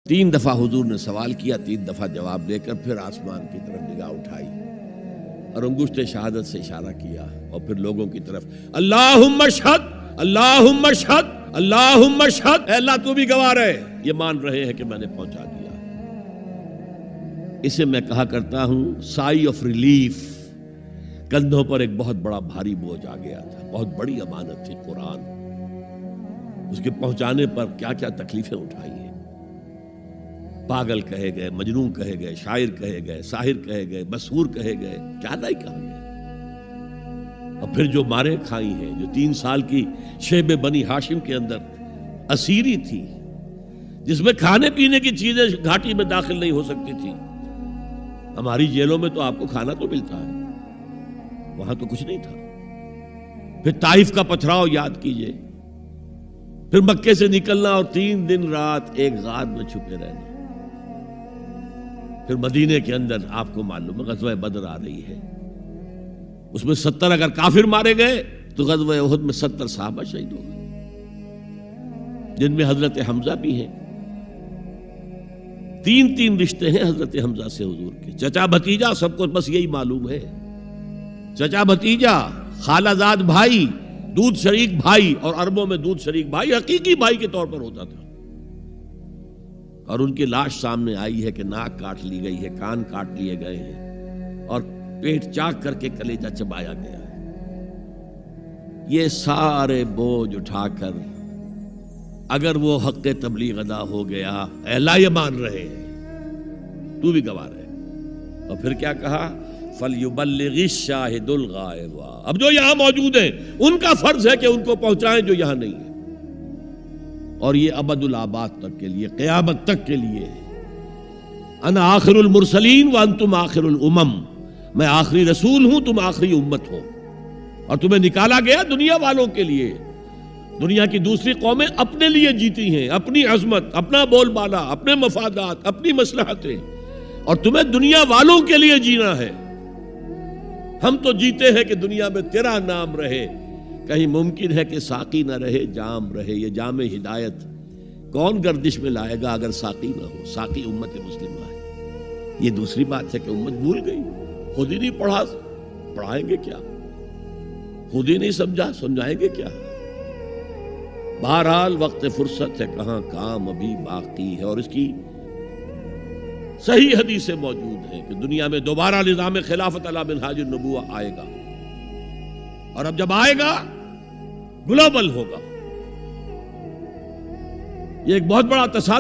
3 دفعہ حضور نے سوال کیا، 3 دفعہ جواب دے کر پھر آسمان کی طرف نگاہ اٹھائی اور انگشت شہادت سے اشارہ کیا اور پھر لوگوں کی طرف اللہم اشہد اللہم اشہد اللہم اشہد، اے اللہ تو بھی گواہ رہے، یہ مان رہے ہیں کہ میں نے پہنچا دیا۔ اسے میں کہا کرتا ہوں سائی آف ریلیف۔ کندھوں پر ایک بہت بڑا بھاری بوجھ آ گیا تھا، بہت بڑی امانت تھی قرآن، اس کے پہنچانے پر کیا کیا تکلیفیں اٹھائی ہیں۔ پاگل کہے گئے، مجنون کہے گئے، شاعر کہے گئے، ساحر کہے گئے، مسحور کہے گئے، کیا نہیں کہا گیا۔ اور پھر جو مارے کھائی ہیں، جو 3 سال کی شیب بنی ہاشم کے اندر اسیری تھی، جس میں کھانے پینے کی چیزیں گھاٹی میں داخل نہیں ہو سکتی تھی۔ ہماری جیلوں میں تو آپ کو کھانا تو ملتا ہے، وہاں تو کچھ نہیں تھا۔ پھر طائف کا پتھراؤ یاد کیجئے، پھر مکے سے نکلنا اور 3 دن رات ایک غار میں چھپے رہنا، پھر مدینے کے اندر آپ کو معلوم ہے غزوہ بدر آ رہی ہے، اس میں 70 اگر کافر مارے گئے تو غزوہ احد میں 70 صحابہ شہید ہو گئے، جن میں حضرت حمزہ بھی ہیں۔ 3 رشتے ہیں حضرت حمزہ سے حضور کے، چچا بھتیجا، سب کو بس یہی معلوم ہے، چچا بھتیجا، خالہ زاد بھائی، دودھ شریک بھائی، اور عربوں میں دودھ شریک بھائی حقیقی بھائی کے طور پر ہوتا تھا۔ اور ان کی لاش سامنے آئی ہے کہ ناک کاٹ لی گئی ہے، کان کاٹ لیے گئے ہیں اور پیٹ چاک کر کے کلیجہ چبایا گیا ہے۔ یہ سارے بوجھ اٹھا کر اگر وہ حق تبلیغ ادا ہو گیا، اے اللہ یہ مان رہے ہیں، تو بھی گواہ رہے۔ اور پھر کیا کہا؟ فَلْيُبَلِّغِ الشَّاهِدُ الْغَائِبَ۔ اب جو یہاں موجود ہیں ان کا فرض ہے کہ ان کو پہنچائیں جو یہاں نہیں ہیں، اور یہ ابد الآباد تک کے لیے، قیامت تک کے لیے ہے۔ انا آخر المرسلین وانتم آخر الامم، میں آخری رسول ہوں، تم آخری امت ہو، اور تمہیں نکالا گیا دنیا والوں کے لیے۔ دنیا کی دوسری قومیں اپنے لیے جیتی ہیں، اپنی عظمت، اپنا بول بالا، اپنے مفادات، اپنی مصلحتیں، اور تمہیں دنیا والوں کے لیے جینا ہے۔ ہم تو جیتے ہیں کہ دنیا میں تیرا نام رہے، کہیں ممکن ہے کہ ساقی نہ رہے، جام رہے۔ یہ جام ہدایت کون گردش میں لائے گا اگر ساقی نہ ہو؟ ساقی امت مسلمہ ہے۔ یہ دوسری بات ہے کہ امت بھول گئی، خود ہی نہیں پڑھا، پڑھائیں گے کیا؟ خود ہی نہیں سمجھا، سمجھائیں گے کیا؟ بہرحال وقت فرصت ہے، کہاں کام ابھی باقی ہے، اور اس کی صحیح حدیثیں موجود ہیں کہ دنیا میں دوبارہ نظام خلافت علی منہاج النبوہ آئے گا، اور اب جب آئے گا گلوبل ہوگا۔ یہ ایک بہت بڑا تصادم